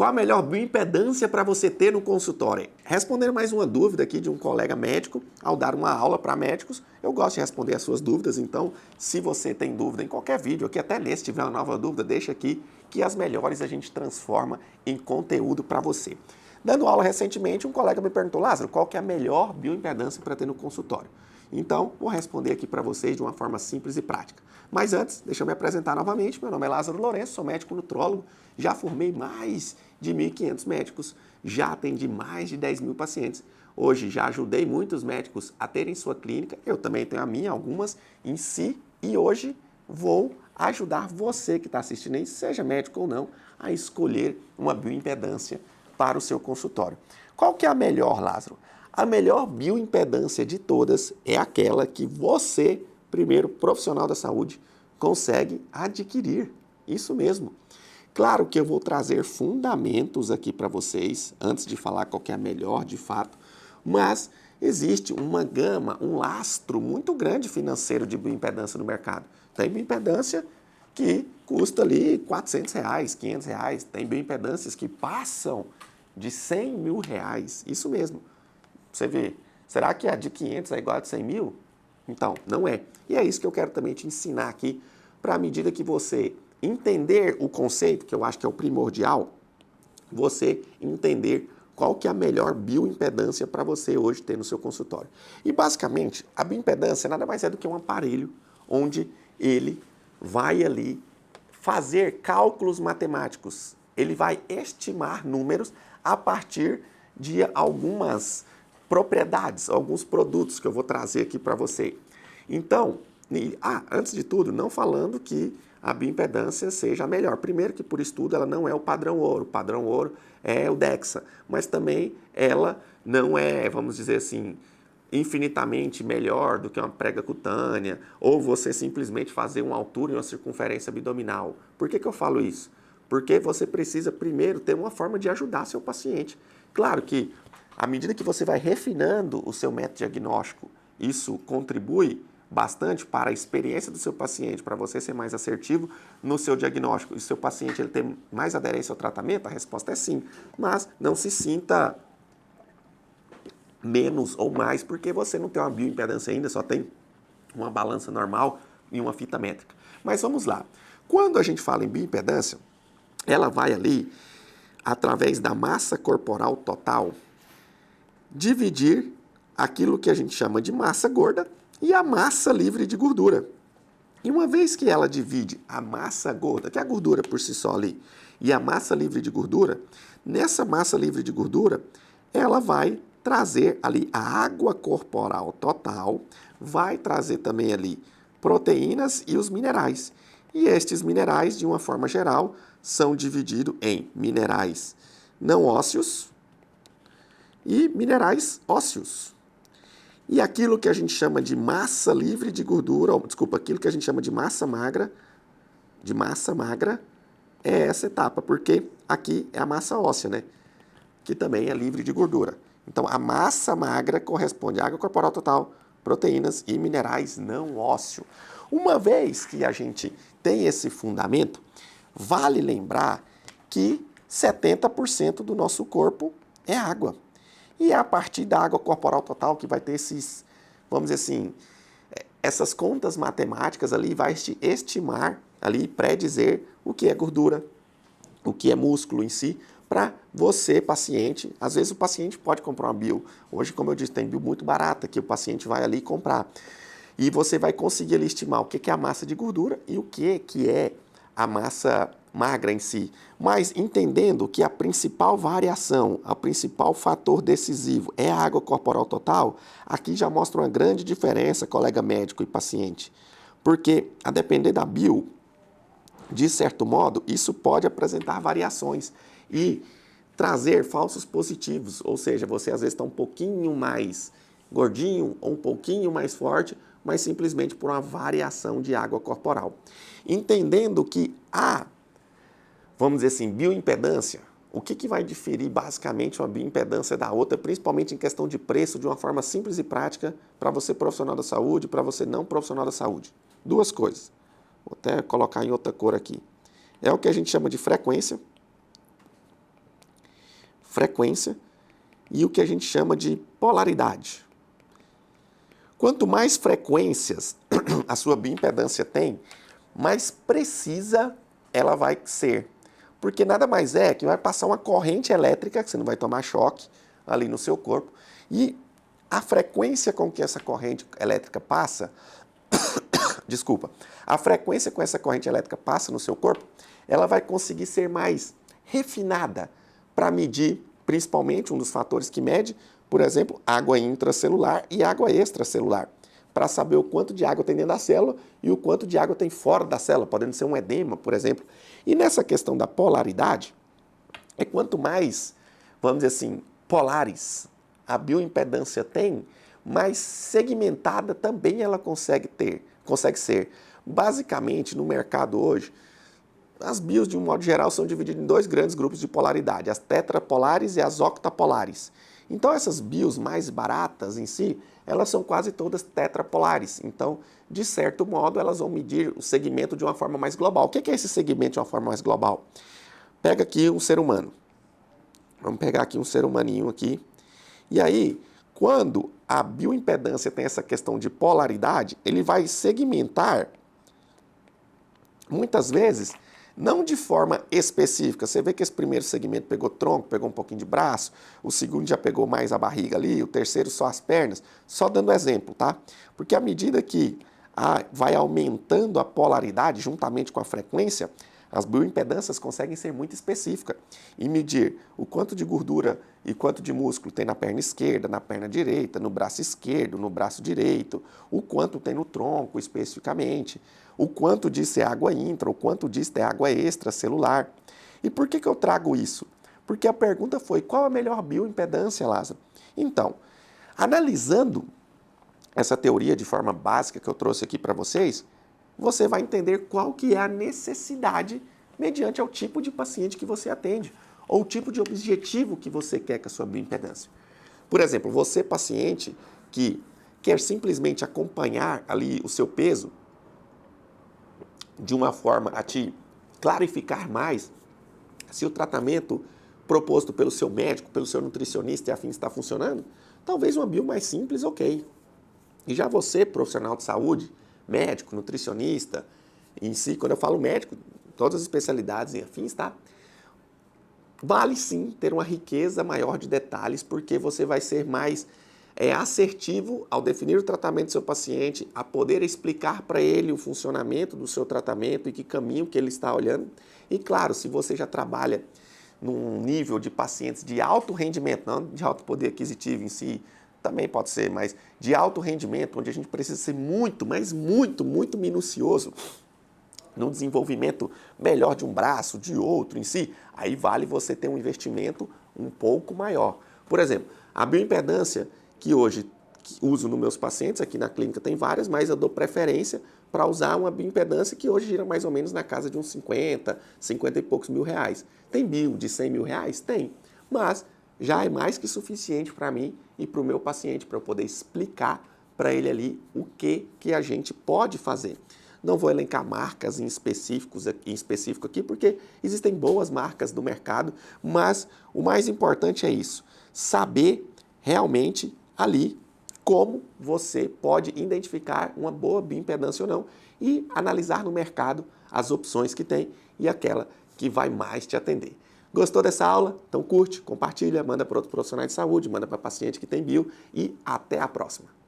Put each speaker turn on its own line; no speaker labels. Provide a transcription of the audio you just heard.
Qual a melhor bioimpedância para você ter no consultório? Respondendo mais uma dúvida aqui de um colega médico, ao dar uma aula para médicos, eu gosto de responder as suas dúvidas, então se você tem dúvida em qualquer vídeo, aqui até nesse, se tiver uma nova dúvida, deixa aqui, que as melhores a gente transforma em conteúdo para você. Dando aula recentemente, um colega me perguntou, Lázaro, qual que é a melhor bioimpedância para ter no consultório? Então, vou responder aqui para vocês de uma forma simples e prática. Mas antes, deixa eu me apresentar novamente. Meu nome é Lázaro Lourenço, sou médico nutrólogo, já formei mais de 1.500 médicos, já atendi mais de 10.000 pacientes. Hoje já ajudei muitos médicos a terem sua clínica, eu também tenho a minha, algumas em si, e hoje vou ajudar você que está assistindo aí, seja médico ou não, a escolher uma bioimpedância para o seu consultório. Qual que é a melhor, Lázaro? A melhor bioimpedância de todas é aquela que você, primeiro profissional da saúde, consegue adquirir. Isso mesmo. Claro que eu vou trazer fundamentos aqui para vocês, antes de falar qual que é a melhor de fato, mas existe uma gama, um lastro muito grande financeiro de bioimpedância no mercado. Tem bioimpedância que custa ali R$400, R$500, tem bioimpedâncias que passam de R$100 mil. Isso mesmo. Você vê, será que a de 500 é igual a de 100 mil? Então, não é. E é isso que eu quero também te ensinar aqui, para à medida que você entender o conceito, que eu acho que é o primordial, você entender qual que é a melhor bioimpedância para você hoje ter no seu consultório. E basicamente, a bioimpedância nada mais é do que um aparelho onde ele vai ali fazer cálculos matemáticos. Ele vai estimar números a partir de algumas propriedades, alguns produtos que eu vou trazer aqui para você. Então, antes de tudo, não falando que a bioimpedância seja a melhor. Primeiro que por estudo ela não é o padrão ouro é o DEXA, mas também ela não é, vamos dizer assim, infinitamente melhor do que uma prega cutânea, ou você simplesmente fazer uma altura e uma circunferência abdominal. Por que eu falo isso? Porque você precisa primeiro ter uma forma de ajudar seu paciente. Claro que à medida que você vai refinando o seu método diagnóstico, isso contribui bastante para a experiência do seu paciente, para você ser mais assertivo no seu diagnóstico. E o seu paciente ele tem mais aderência ao tratamento? A resposta é sim. Mas não se sinta menos ou mais porque você não tem uma bioimpedância ainda, só tem uma balança normal e uma fita métrica. Mas vamos lá. Quando a gente fala em bioimpedância, ela vai ali, através da massa corporal total, dividir aquilo que a gente chama de massa gorda e a massa livre de gordura. E uma vez que ela divide a massa gorda, que é a gordura por si só ali, e a massa livre de gordura, nessa massa livre de gordura, ela vai trazer ali a água corporal total, vai trazer também ali proteínas e os minerais. E estes minerais, de uma forma geral, são divididos em minerais não ósseos e minerais ósseos. E aquilo que a gente chama de massa livre de gordura, aquilo que a gente chama de massa magra, é essa etapa, porque aqui é a massa óssea, né? Que também é livre de gordura. Então, a massa magra corresponde à água corporal total, proteínas e minerais não ósseos. Uma vez que a gente tem esse fundamento, vale lembrar que 70% do nosso corpo é água. E é a partir da água corporal total que vai ter esses, vamos dizer assim, essas contas matemáticas ali, vai estimar ali, predizer o que é gordura, o que é músculo em si, para você, paciente. Às vezes o paciente pode comprar uma bio. Hoje, como eu disse, tem bio muito barata, que o paciente vai ali comprar. E você vai conseguir ali estimar o que é a massa de gordura e o que é a massa magra em si. Mas entendendo que a principal variação, o principal fator decisivo é a água corporal total, aqui já mostra uma grande diferença, colega médico e paciente. Porque, a depender da bio, de certo modo, isso pode apresentar variações e trazer falsos positivos, ou seja, você às vezes está um pouquinho mais gordinho ou um pouquinho mais forte, mas simplesmente por uma variação de água corporal. Entendendo que vamos dizer assim, bioimpedância, o que vai diferir basicamente uma bioimpedância da outra, principalmente em questão de preço, de uma forma simples e prática, para você profissional da saúde, para você não profissional da saúde? Duas coisas. Vou até colocar em outra cor aqui. É o que a gente chama de frequência frequência e o que a gente chama de polaridade. Quanto mais frequências a sua bioimpedância tem, mais precisa ela vai ser. Porque nada mais é que vai passar uma corrente elétrica, que você não vai tomar choque ali no seu corpo, e a frequência com que essa corrente elétrica passa, desculpa, a frequência com essa corrente elétrica passa no seu corpo, ela vai conseguir ser mais refinada para medir, principalmente um dos fatores que mede, por exemplo, água intracelular e água extracelular, para saber o quanto de água tem dentro da célula e o quanto de água tem fora da célula, podendo ser um edema, por exemplo. E nessa questão da polaridade, é quanto mais, vamos dizer assim, polares a bioimpedância tem, mais segmentada também ela consegue ser. Basicamente, no mercado hoje, as bios, de um modo geral, são divididas em dois grandes grupos de polaridade, as tetrapolares e as octapolares. Então, essas bios mais baratas em si, elas são quase todas tetrapolares. Então, de certo modo, elas vão medir o segmento de uma forma mais global. O que é esse segmento de uma forma mais global? Pega aqui um ser humano. Vamos pegar aqui um ser humaninho aqui. E aí, quando a bioimpedância tem essa questão de polaridade, ele vai segmentar, muitas vezes, não de forma específica. Você vê que esse primeiro segmento pegou tronco, pegou um pouquinho de braço, o segundo já pegou mais a barriga ali, o terceiro só as pernas, só dando exemplo, tá? Porque à medida que vai aumentando a polaridade juntamente com a frequência, as bioimpedâncias conseguem ser muito específicas e medir o quanto de gordura e quanto de músculo tem na perna esquerda, na perna direita, no braço esquerdo, no braço direito, o quanto tem no tronco especificamente, o quanto disso é água intra, o quanto disso é água extracelular. E por que eu trago isso? Porque a pergunta foi, qual a melhor bioimpedância, Lázaro? Então, analisando essa teoria de forma básica que eu trouxe aqui para vocês, você vai entender qual que é a necessidade mediante ao tipo de paciente que você atende ou o tipo de objetivo que você quer com a sua bioimpedância. Por exemplo, você paciente que quer simplesmente acompanhar ali o seu peso de uma forma a te clarificar mais se o tratamento proposto pelo seu médico, pelo seu nutricionista e afim está funcionando, talvez uma bio mais simples, ok. E já você, profissional de saúde, médico, nutricionista, em si, quando eu falo médico, todas as especialidades em afins, tá? Vale sim ter uma riqueza maior de detalhes, porque você vai ser mais assertivo ao definir o tratamento do seu paciente, a poder explicar para ele o funcionamento do seu tratamento e que caminho que ele está olhando. E claro, se você já trabalha num nível de pacientes de alto rendimento, não de alto poder aquisitivo em si, também pode ser, mas de alto rendimento, onde a gente precisa ser muito, mas muito, muito minucioso no desenvolvimento melhor de um braço, de outro em si, aí vale você ter um investimento um pouco maior. Por exemplo, a bioimpedância que hoje uso nos meus pacientes, aqui na clínica tem várias, mas eu dou preferência para usar uma bioimpedância que hoje gira mais ou menos na casa de uns 50 e poucos mil reais. Tem bio de 100 mil reais? Tem, mas já é mais que suficiente para mim e para o meu paciente, para eu poder explicar para ele ali o que a gente pode fazer. Não vou elencar marcas em específico aqui, porque existem boas marcas do mercado, mas o mais importante é isso, saber realmente ali como você pode identificar uma boa bioimpedância ou não e analisar no mercado as opções que tem e aquela que vai mais te atender. Gostou dessa aula? Então curte, compartilha, manda para outros profissionais de saúde, manda para paciente que tem bio e até a próxima.